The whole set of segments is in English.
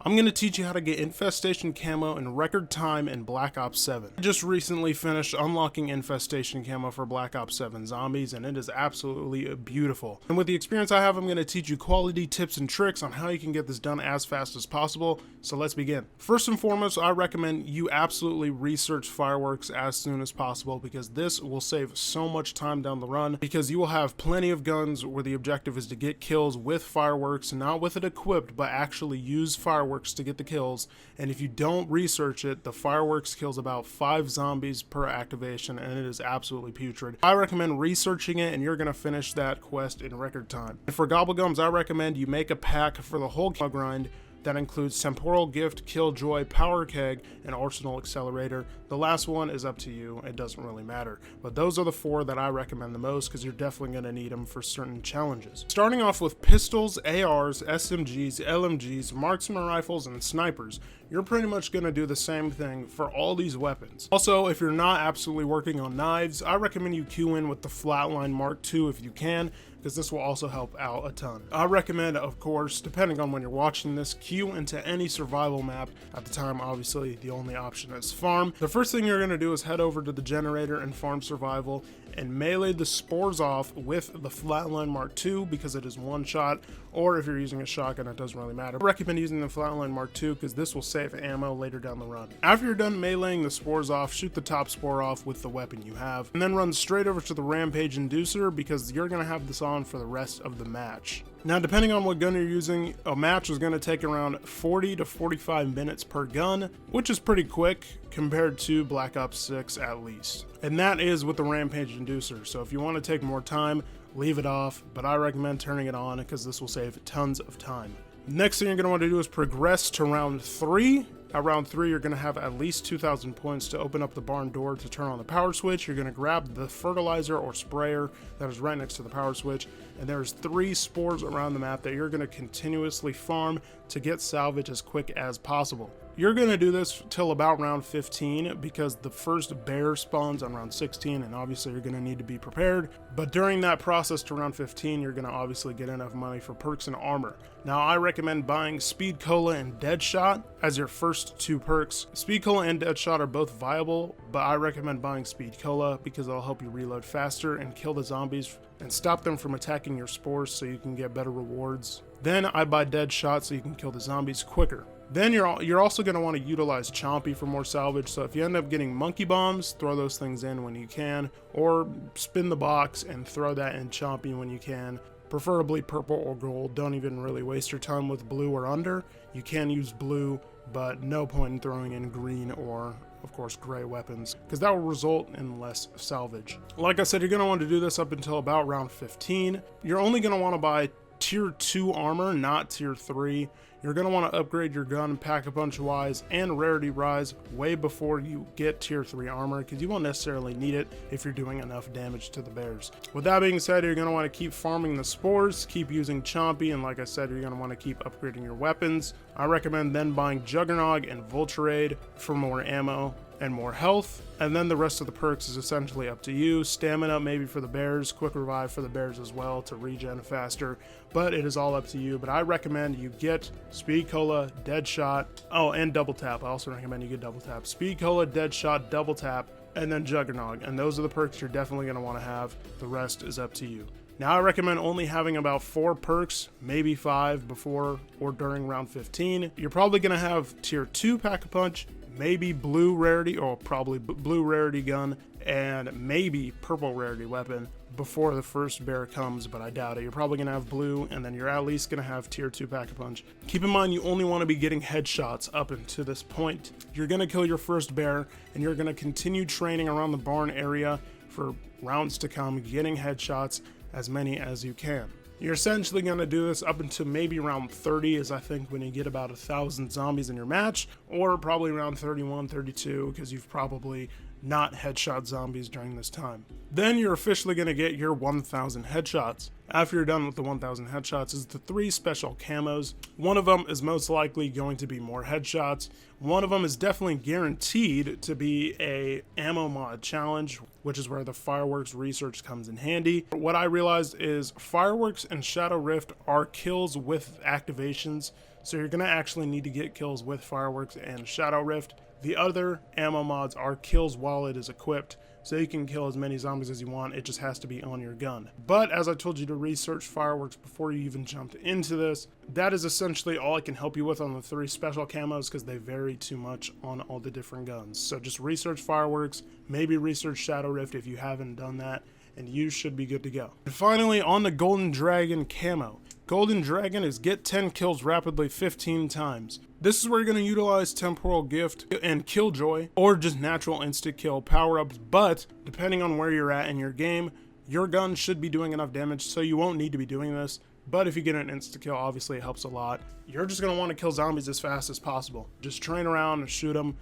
I'm going to teach you how to get Infestation Camo in record time in Black Ops 7. I just recently finished unlocking Infestation Camo for Black Ops 7 zombies, and it is absolutely beautiful. And with the experience I have, I'm going to teach you quality tips and tricks on how you can get this done as fast as possible. So let's begin. First and foremost, I recommend you absolutely research fireworks as soon as possible, because this will save so much time down the run, because you will have plenty of guns where the objective is to get kills with fireworks, not with it equipped, but actually use fireworks to get the kills. And if you don't research it, the fireworks kills about 5 zombies per activation, and it is absolutely putrid. I recommend researching it, and you're gonna finish that quest in record time. And for gobblegums, I recommend you make a pack for the whole grind that includes Temporal Gift, Killjoy, Power Keg, and Arsenal Accelerator. The last one is up to you, it doesn't really matter. But those are the 4 that I recommend the most, because you're definitely going to need them for certain challenges. Starting off with pistols, ARs, SMGs, LMGs, Marksman rifles, and snipers. You're pretty much going to do the same thing for all these weapons. Also, if you're not absolutely working on knives, I recommend you queue in with the Flatline Mark II if you can, because this will also help out a ton. I recommend, of course, depending on when you're watching this, queue into any survival map. At the time, obviously, the only option is farm. The first thing you're going to do is head over to the generator and farm survival and melee the spores off with the Flatline Mark II, because it is one shot, or if you're using a shotgun, it doesn't really matter. I recommend using the Flatline Mark II because this will save ammo later down the run. After you're done meleeing the spores off, shoot the top spore off with the weapon you have, and then run straight over to the Rampage Inducer, because you're going to have this on for the rest of the match. Now, depending on what gun you're using, a match is going to take around 40 to 45 minutes per gun, which is pretty quick compared to Black Ops 6 at least. And that is with the Rampage Inducer, so if you want to take more time, leave it off, but I recommend turning it on because this will save tons of time. Next thing you're going to want to do is progress to round 3. At round 3, you're going to have at least 2,000 points to open up the barn door to turn on the power switch. You're going to grab the fertilizer or sprayer that is right next to the power switch, and there's 3 spores around the map that you're going to continuously farm to get salvage as quick as possible. You're going to do this till about round 15, because the first bear spawns on round 16, and obviously you're going to need to be prepared. But during that process to round 15, you're going to obviously get enough money for perks and armor. Now, I recommend buying Speed Cola and Deadshot as your first 2 perks. Speed Cola and Deadshot are both viable, but I recommend buying Speed Cola because it'll help you reload faster and kill the zombies and stop them from attacking your spores, so you can get better rewards. Then I buy Deadshot so you can kill the zombies quicker. Then you're also going to want to utilize Chompy for more salvage, so if you end up getting monkey bombs, throw those things in when you can, or spin the box and throw that in Chompy when you can, preferably purple or gold. Don't even really waste your time with blue or under. You can use blue, but no point in throwing in green or, of course, gray weapons, because that will result in less salvage. Like I said, you're going to want to do this up until about round 15. You're only going to want to buy tier 2 armor, not tier 3. You're going to want to upgrade your gun pack-a-punch wise and rarity rise way before you get tier 3 armor, because you won't necessarily need it if you're doing enough damage to the bears. With that being said, you're going to want to keep farming the spores, keep using Chompy, and like I said, you're going to want to keep upgrading your weapons. I recommend then buying Juggernog and Vulturade for more ammo and more health, and then the rest of the perks is essentially up to you. Stamina maybe for the bears, quick revive for the bears as well to regen faster, but it is all up to you. But I recommend you get Speed Cola, Deadshot, and Double Tap. I also recommend you get Double Tap. Speed Cola, Deadshot, Double Tap, and then Juggernog, and those are the perks you're definitely going to want to have. The rest is up to you. Now, I recommend only having about 4 perks, maybe 5 before or during round 15. You're probably going to have tier 2 pack-a-punch, maybe blue rarity, or probably blue rarity gun, and maybe purple rarity weapon before the first bear comes, but I doubt it. You're probably going to have blue, and then you're at least going to have tier 2 pack-a-punch. Keep in mind, you only want to be getting headshots up until this point. You're going to kill your first bear, and you're going to continue training around the barn area for rounds to come, getting headshots, as many as you can. You're essentially going to do this up until maybe round 30, is I think when you get about 1,000 zombies in your match, or probably around 31, 32, because you've probably not headshot zombies during this time. Then you're officially going to get your 1,000 headshots. After you're done with the 1,000 headshots is the 3 special camos. One of them is most likely going to be more headshots. One of them is definitely guaranteed to be a ammo mod challenge, which is where the fireworks research comes in handy. What I realized is fireworks and Shadow Rift are kills with activations, So you're going to actually need to get kills with Fireworks and Shadow Rift. The other ammo mods are kills while it is equipped, so you can kill as many zombies as you want. It just has to be on your gun. But as I told you to research Fireworks before you even jumped into this, that is essentially all I can help you with on the 3 special camos, because they vary too much on all the different guns. So just research Fireworks, maybe research Shadow Rift if you haven't done that, and you should be good to go. And finally, on the Golden Dragon camo. Golden Dragon is get 10 kills rapidly 15 times. This is where you're going to utilize Temporal Gift and Killjoy, or just natural insta-kill power-ups, but depending on where you're at in your game, your gun should be doing enough damage, so you won't need to be doing this. But if you get an insta-kill, obviously it helps a lot. You're just going to want to kill zombies as fast as possible. Just train around and shoot them.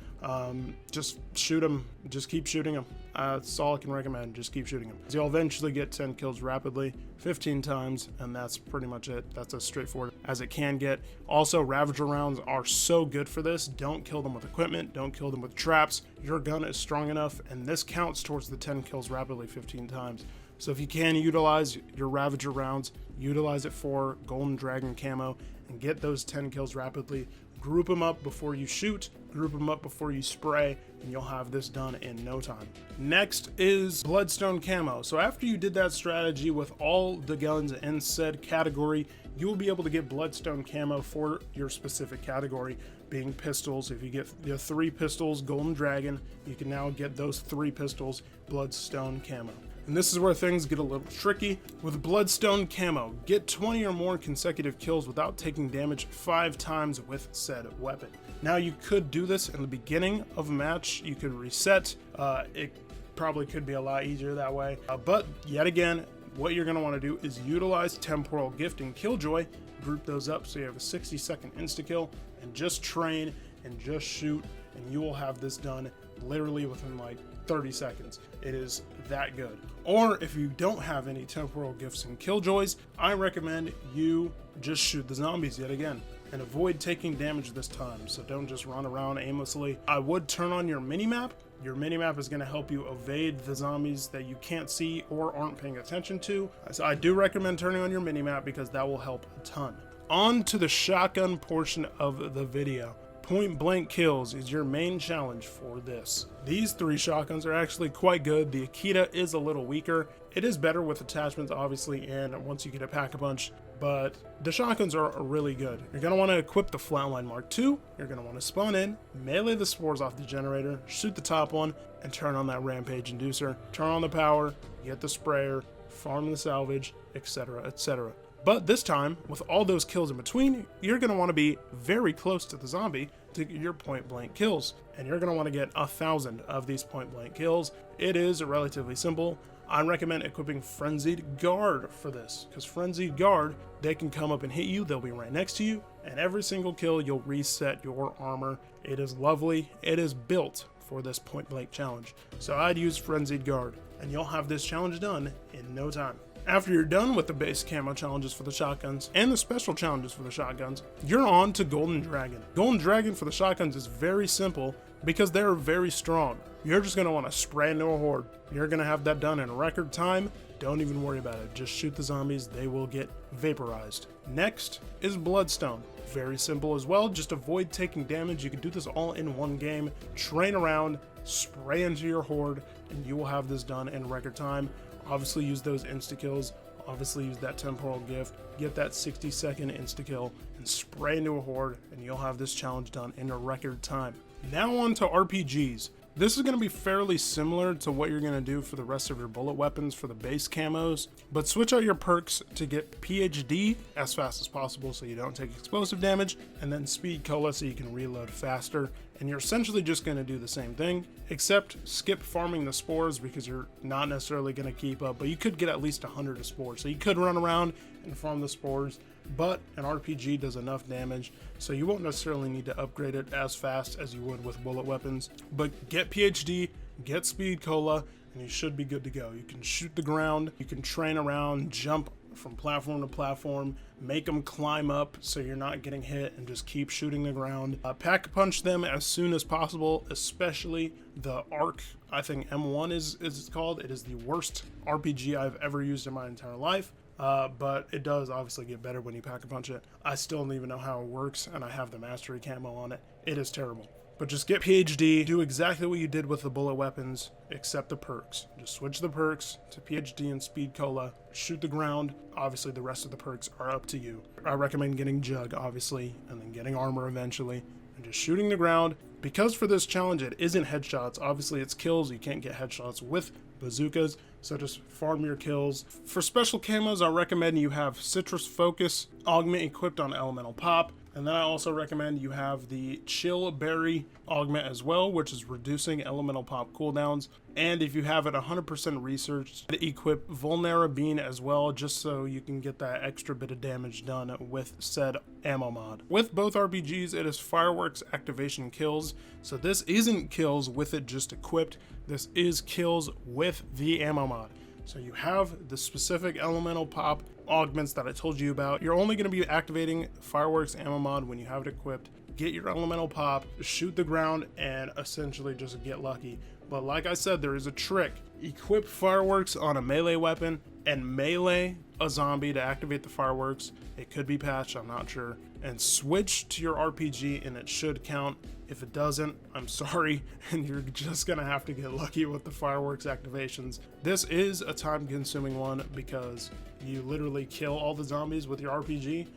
Just shoot them. Just keep shooting them. That's all I can recommend. Just keep shooting them. You'll eventually get 10 kills rapidly 15 times, and that's pretty much it. That's as straightforward as it can get. Also, Ravager rounds are so good for this. Don't kill them with equipment. Don't kill them with traps. Your gun is strong enough, and this counts towards the 10 kills rapidly 15 times. So if you can utilize your Ravager rounds, utilize it for Golden Dragon camo, and get those 10 kills rapidly. Group them up before you shoot, group them up before you spray, and you'll have this done in no time. Next is Bloodstone camo. So after you did that strategy with all the guns in said category, you will be able to get Bloodstone camo for your specific category, being pistols. If you get your 3 pistols Golden Dragon, you can now get those 3 pistols Bloodstone camo. And this is where things get a little tricky. With Bloodstone camo, get 20 or more consecutive kills without taking damage 5 times with said weapon. Now you could do this in the beginning of a match. You could reset. It probably could be a lot easier that way. But yet again, what you're going to want to do is utilize Temporal Gift and Killjoy. Group those up so you have a 60-second insta-kill, and just train and just shoot, and you will have this done literally within like 30 seconds. It is that good. Or if you don't have any Temporal Gifts and Killjoys, I recommend you just shoot the zombies yet again and avoid taking damage this time. So don't just run around aimlessly. I would turn on your minimap. Your minimap is going to help you evade the zombies that you can't see or aren't paying attention to. So I do recommend turning on your minimap because that will help a ton. On to the shotgun portion of the video. Point blank kills is your main challenge for this. These 3 shotguns are actually quite good. The Akita is a little weaker. It is better with attachments, obviously, and once you get a pack-a-punch, but the shotguns are really good. You're going to want to equip the Flatline Mark II. You're going to want to spawn in, melee the spores off the generator, shoot the top one, and turn on that Rampage Inducer. Turn on the power, get the sprayer, farm the salvage, etc., etc. But this time, with all those kills in between, you're going to want to be very close to the zombie to get your point blank kills. And you're going to want to get 1,000 of these point blank kills. It is relatively simple. I recommend equipping Frenzied Guard for this, because Frenzied Guard, they can come up and hit you, they'll be right next to you, and every single kill you'll reset your armor. It is lovely. It is built for this point blank challenge. So I'd use Frenzied Guard, and you'll have this challenge done in no time. After you're done with the base camo challenges for the shotguns and the special challenges for the shotguns, you're on to Golden Dragon. Golden Dragon for the shotguns is very simple because they're very strong. You're just going to want to spray into a horde. You're going to have that done in record time. Don't even worry about it. Just shoot the zombies. They will get vaporized. Next is Bloodstone. Very simple as well. Just avoid taking damage. You can do this all in one game. Train around, spray into your horde, and you will have this done in record time. Obviously use those insta-kills, obviously use that Temporal Gift, get that 60-second insta-kill, and spray into a horde, and you'll have this challenge done in a record time. Now on to RPGs. This is going to be fairly similar to what you're going to do for the rest of your bullet weapons for the base camos, but switch out your perks to get PhD as fast as possible so you don't take explosive damage, and then Speed Cola so you can reload faster. And you're essentially just going to do the same thing, except skip farming the spores because you're not necessarily going to keep up, but you could get at least 100 of spores. So you could run around and farm the spores, but an RPG does enough damage, so you won't necessarily need to upgrade it as fast as you would with bullet weapons. But get PhD, get Speed Cola, and you should be good to go. You can shoot the ground, you can train around, jump from platform to platform, make them climb up so you're not getting hit, and just keep shooting the ground. Pack punch them as soon as possible, especially the arc. I think M1 is called. It is the worst RPG I've ever used in my entire life. but it does obviously get better when you pack a punch it. I still don't even know how it works, and I have the mastery camo on it. It is terrible. But just get PhD, do exactly what you did with the bullet weapons, except the perks. Just switch the perks to PhD and Speed Cola, shoot the ground. Obviously the rest of the perks are up to you. I recommend getting Jug, obviously, and then getting armor eventually, and just shooting the ground. Because for this challenge it isn't headshots, obviously it's kills, you can't get headshots with bazookas, so just farm your kills. For special camos, I recommend you have Citrus Focus augment equipped on Elemental Pop, and then I also recommend you have the Chill Berry augment as well, which is reducing Elemental Pop cooldowns. And if you have it 100% researched, equip Vulnera Bean as well, just so you can get that extra bit of damage done with said ammo mod. With both RPGs, it is fireworks activation kills, so this isn't kills with it just equipped, this is kills with the ammo mod. So you have the specific Elemental Pop augments that I told you about. You're only going to be activating fireworks ammo mod when you have it equipped. Get your Elemental Pop, shoot the ground, and essentially just get lucky. But like I said, there is a trick. Equip fireworks on a melee weapon and melee a zombie to activate the fireworks. It could be patched, I'm not sure. And switch to your RPG and it should count. If it doesn't, I'm sorry, and you're just gonna have to get lucky with the fireworks activations. This is a time-consuming one because you literally kill all the zombies with your RPG.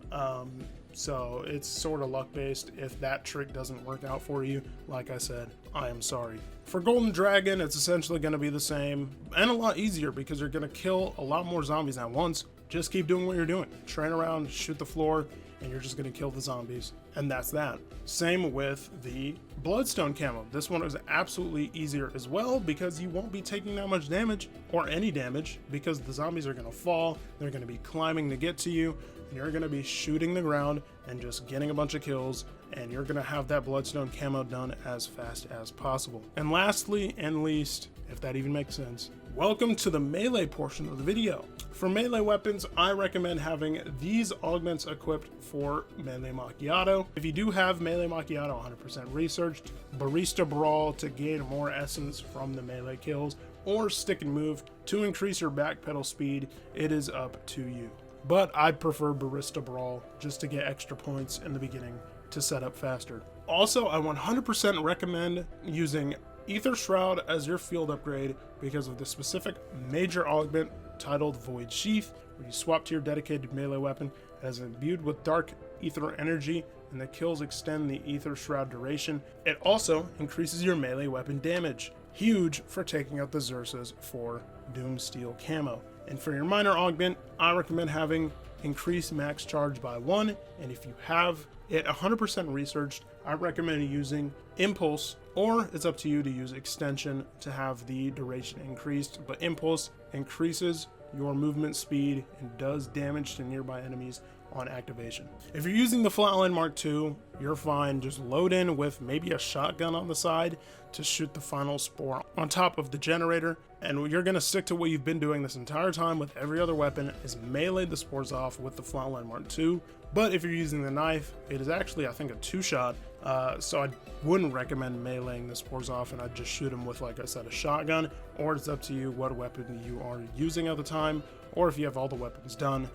So it's sort of luck-based. If that trick doesn't work out for you, like I said, I am sorry. For Golden Dragon, it's essentially going to be the same and a lot easier because you're going to kill a lot more zombies at once. Just keep doing what you're doing. Train around, shoot the floor, and you're just going to kill the zombies. And that's that. Same with the Bloodstone camo. This one is absolutely easier as well because you won't be taking that much damage or any damage because the zombies are going to fall. They're going to be climbing to get to you. And you're going to be shooting the ground and just getting a bunch of kills, and you're going to have that Bloodstone camo done as fast as possible. And lastly and least, if that even makes sense, welcome to the melee portion of the video. For melee weapons, I recommend having these augments equipped for Melee Macchiato. If you do have Melee Macchiato 100% researched, Barista Brawl to gain more essence from the melee kills, or Stick and Move to increase your backpedal speed, it is up to you. But I prefer Barista Brawl just to get extra points in the beginning to set up faster. Also, I 100% recommend using Ether Shroud as your field upgrade because of the specific major augment titled Void Sheath, where you swap to your dedicated melee weapon as imbued with dark ether energy, and the kills extend the Ether Shroud duration. It also increases your melee weapon damage. Huge for taking out the Xerxes for Doomsteel camo. And for your minor augment, I recommend having increase max charge by 1, and if you have it 100% researched, I recommend using Impulse, or it's up to you to use Extension to have the duration increased, but Impulse increases your movement speed and does damage to nearby enemies on activation. If you're using the Flatline Mark II, you're fine. Just load in with maybe a shotgun on the side to shoot the final spore on top of the generator, and you're going to stick to what you've been doing this entire time with every other weapon, is melee the spores off with the Flatline Mark II. But if you're using the knife, it is actually, I think, a 2-shot, so I wouldn't recommend meleeing the spores off, and I'd just shoot them with, like I said, a shotgun, or it's up to you what weapon you are using at the time, or if you have all the weapons done,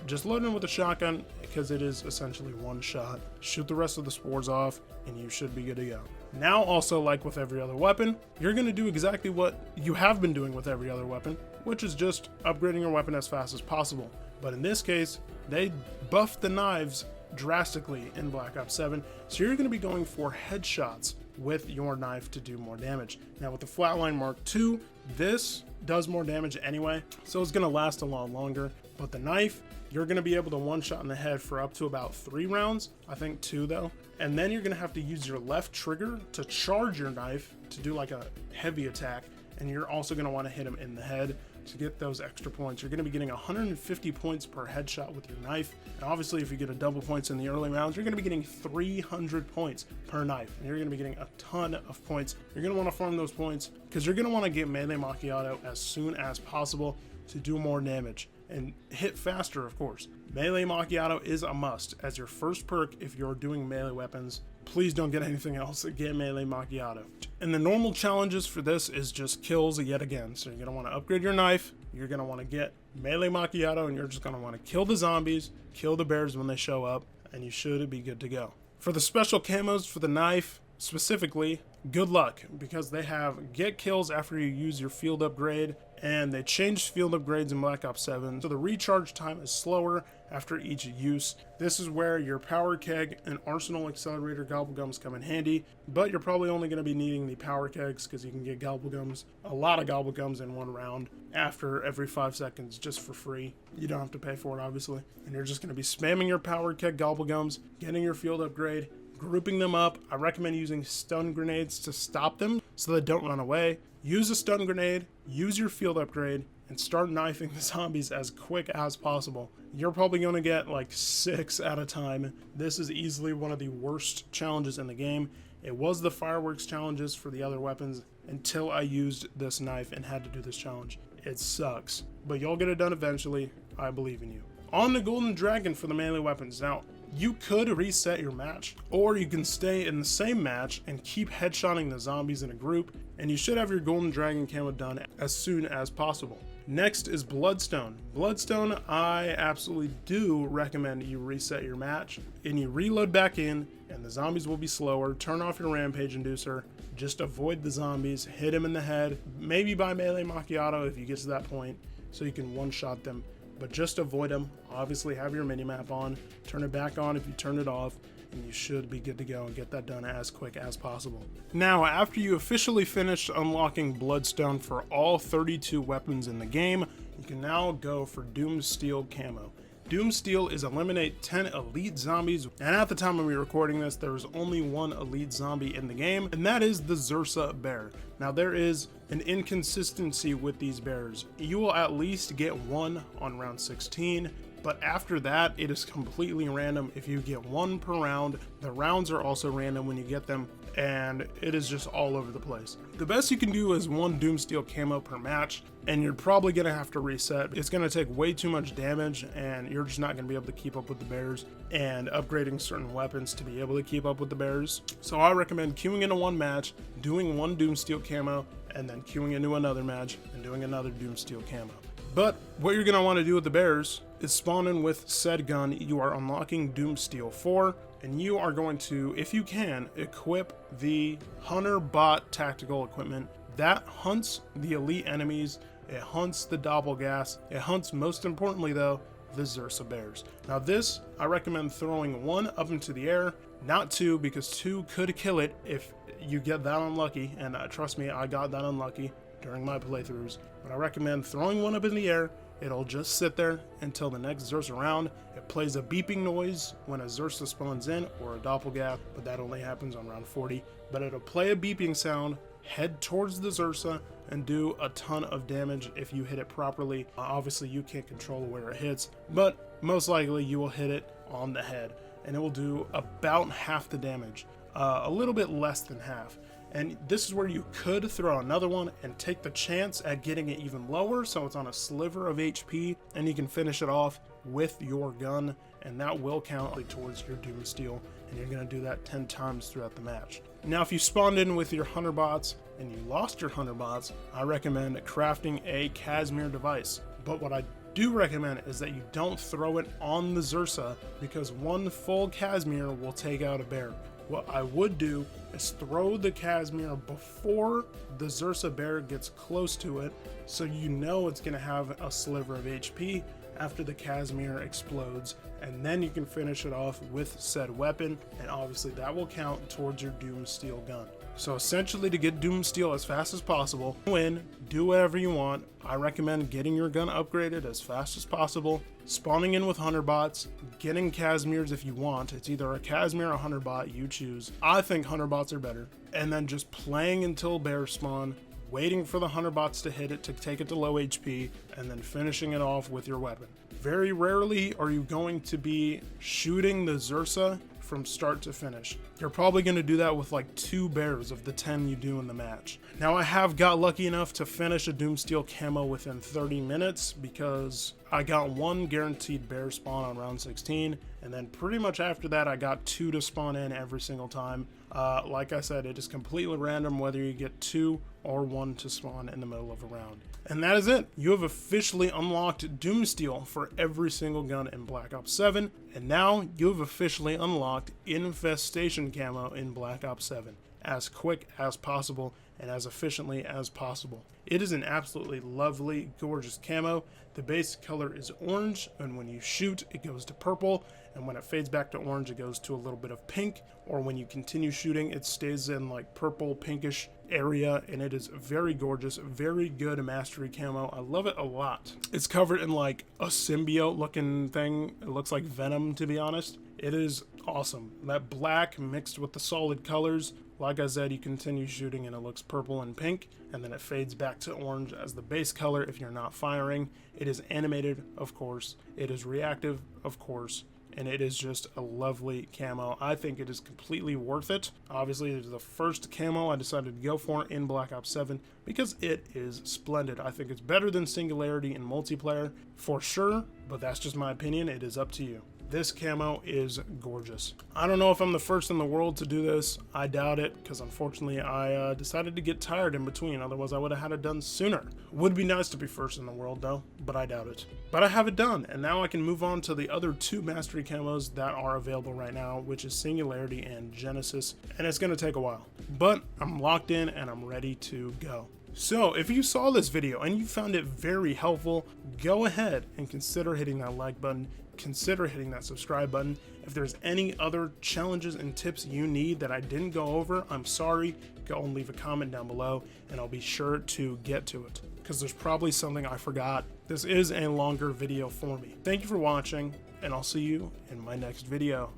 just load in with a shotgun because it is essentially one shot. Shoot the rest of the spores off and you should be good to go. Now, also like with every other weapon, you're going to do exactly what you have been doing with every other weapon, which is just upgrading your weapon as fast as possible. But in this case, they buffed the knives drastically in Black Ops 7, so you're going to be going for headshots with your knife to do more damage. Now with the Flatline Mark II, this does more damage anyway, so it's going to last a lot longer, but the knife, you're going to be able to one-shot in the head for up to about 3 rounds, I think 2 though, and then you're going to have to use your left trigger to charge your knife to do like a heavy attack, and you're also going to want to hit him in the head to get those extra points. You're going to be getting 150 points per headshot with your knife, and obviously if you get a double points in the early rounds, you're going to be getting 300 points per knife, and you're going to be getting a ton of points. You're going to want to farm those points because you're going to want to get Melee Macchiato as soon as possible to do more damage and hit faster, of course. Melee Macchiato is a must as your first perk if you're doing melee weapons. Please don't get anything else, get Melee Macchiato. And the normal challenges for this is just kills yet again. So you're going to want to upgrade your knife, you're going to want to get melee macchiato, and you're just going to want to kill the zombies, kill the bears when they show up, and you should be good to go. For the special camos for the knife, specifically, good luck, because they have get kills after you use your field upgrade, and they changed field upgrades in Black Ops 7, so the recharge time is slower after each use. This is where your power keg and arsenal accelerator gobblegums come in handy, but you're probably only going to be needing the power kegs because you can get gobblegums, a lot of gobblegums in one round after every 5 seconds just for free. You don't have to pay for it, obviously, and you're just going to be spamming your power keg gobblegums, getting your field upgrade, grouping them up. I recommend using stun grenades to stop them so they don't run away. Use a stun grenade, use your field upgrade, and start knifing the zombies as quick as possible. You're probably going to get like 6 at a time. This is easily one of the worst challenges in the game. It was the fireworks challenges for the other weapons until I used this knife and had to do this challenge. It sucks, but you'll get it done eventually. I believe in you. On the Golden Dragon for the melee weapons. Now, you could reset your match, or you can stay in the same match and keep headshotting the zombies in a group, and you should have your Golden Dragon camo done as soon as possible. Next is Bloodstone. Bloodstone, I absolutely do recommend you reset your match, and you reload back in, and the zombies will be slower. Turn off your Rampage Inducer, just avoid the zombies, hit them in the head, maybe by melee macchiato if you get to that point, so you can one-shot them. But just avoid them. Obviously have your minimap on, turn it back on if you turn it off, and you should be good to go and get that done as quick as possible. Now, after you officially finished unlocking Bloodstone for all 32 weapons in the game, you can now go for Doomsteel camo. Doomsteel is eliminate 10 elite zombies, and at the time of me recording this, there was only one elite zombie in the game, and that is the Zursa bear. Now, there is an inconsistency with these bears. You will at least get one on round 16, but after that, it is completely random. If you get one per round, the rounds are also random when you get them, and it is just all over the place. The best you can do is one Doomsteel camo per match, and you're probably going to have to reset. It's going to take way too much damage, and you're just not going to be able to keep up with the bears, and upgrading certain weapons to be able to keep up with the bears. So I recommend queuing into one match, doing one Doomsteel camo, and then queuing into another match and doing another Doomsteel camo. But what you're going to want to do with the bears is spawn in with said gun you are unlocking Doomsteel for, and you are going to, if you can, equip the Hunter Bot tactical equipment that hunts the elite enemies. It hunts the Doppelgas. It hunts, most importantly though, the Zursa bears. Now this, I recommend throwing one up into the air, not two, because two could kill it if you get that unlucky, and trust me, I got that unlucky during my playthroughs. But I recommend throwing one up in the air. It'll just sit there until the next Zursa round. It plays a beeping noise when a Zursa spawns in, or a Doppelgas, but that only happens on round 40. But it'll play a beeping sound, head towards the Zursa, and do a ton of damage if you hit it properly. Obviously you can't control where it hits, but most likely you will hit it on the head, and it will do about half the damage, a little bit less than half. And this is where you could throw another one and take the chance at getting it even lower, so it's on a sliver of HP, and you can finish it off with your gun, and that will count towards your Doomsteel, and you're going to do that 10 times throughout the match. Now, if you spawned in with your Hunter Bots and you lost your Hunter Bots, I recommend crafting a Casimir device. But what I do recommend is that you don't throw it on the Zursa, because one full Casimir will take out a bear. What I would do is throw the Casimir before the Zursa bear gets close to it, so you know it's going to have a sliver of HP after the Casimir explodes, and then you can finish it off with said weapon, and obviously that will count towards your Doomsteel gun. So essentially, to get Doomsteel as fast as possible, do whatever you want. I recommend getting your gun upgraded as fast as possible, spawning in with Hunter Bots, getting Casimirs if you want. It's either a Casimir or a Hunter Bot, you choose. I think Hunter Bots are better. And then just playing until bears spawn, waiting for the Hunter Bots to hit it to take it to low HP, and then finishing it off with your weapon. Very rarely are you going to be shooting the Zursa from start to finish. You're probably going to do that with like 2 bears of the 10 you do in the match. Now, I have got lucky enough to finish a Doomsteel camo within 30 minutes because I got 1 guaranteed bear spawn on round 16, and then pretty much after that I got 2 to spawn in every single time. Like I said, it is completely random whether you get 2 or 1 to spawn in the middle of a round. And that is it. You have officially unlocked Doomsteel for every single gun in Black Ops 7, and now you have officially unlocked Infestation Camo in Black Ops 7, as quick as possible and as efficiently as possible. It is an absolutely lovely, gorgeous camo. The base color is orange, and when you shoot, it goes to purple, and when it fades back to orange, it goes to a little bit of pink, or when you continue shooting, it stays in like purple, pinkish area, and it is very gorgeous, very good mastery camo. I love it a lot. It's covered in like a symbiote looking thing. It looks like Venom, to be honest. It is awesome. That black mixed with the solid colors. Like I said, you continue shooting and it looks purple and pink, and then it fades back to orange as the base color if you're not firing. It is animated, of course. It is reactive, of course. And it is just a lovely camo. I think it is completely worth it. Obviously, it is the first camo I decided to go for in Black Ops 7 because it is splendid. I think it's better than Singularity in multiplayer, for sure, but that's just my opinion. It is up to you. This camo is gorgeous. I don't know if I'm the first in the world to do this. I doubt it, because unfortunately I decided to get tired in between. Otherwise I would have had it done sooner. Would be nice to be first in the world though, but I doubt it. But I have it done, and now I can move on to the other 2 mastery camos that are available right now, which is Singularity and Genesis, and it's going to take a while. But I'm locked in and I'm ready to go. So if you saw this video and you found it very helpful, go ahead and consider hitting that like button. Consider hitting that subscribe button. If there's any other challenges and tips you need that I didn't go over, I'm sorry. Go and leave a comment down below and I'll be sure to get to it, because there's probably something I forgot. This is a longer video for me. Thank you for watching, and I'll see you in my next video.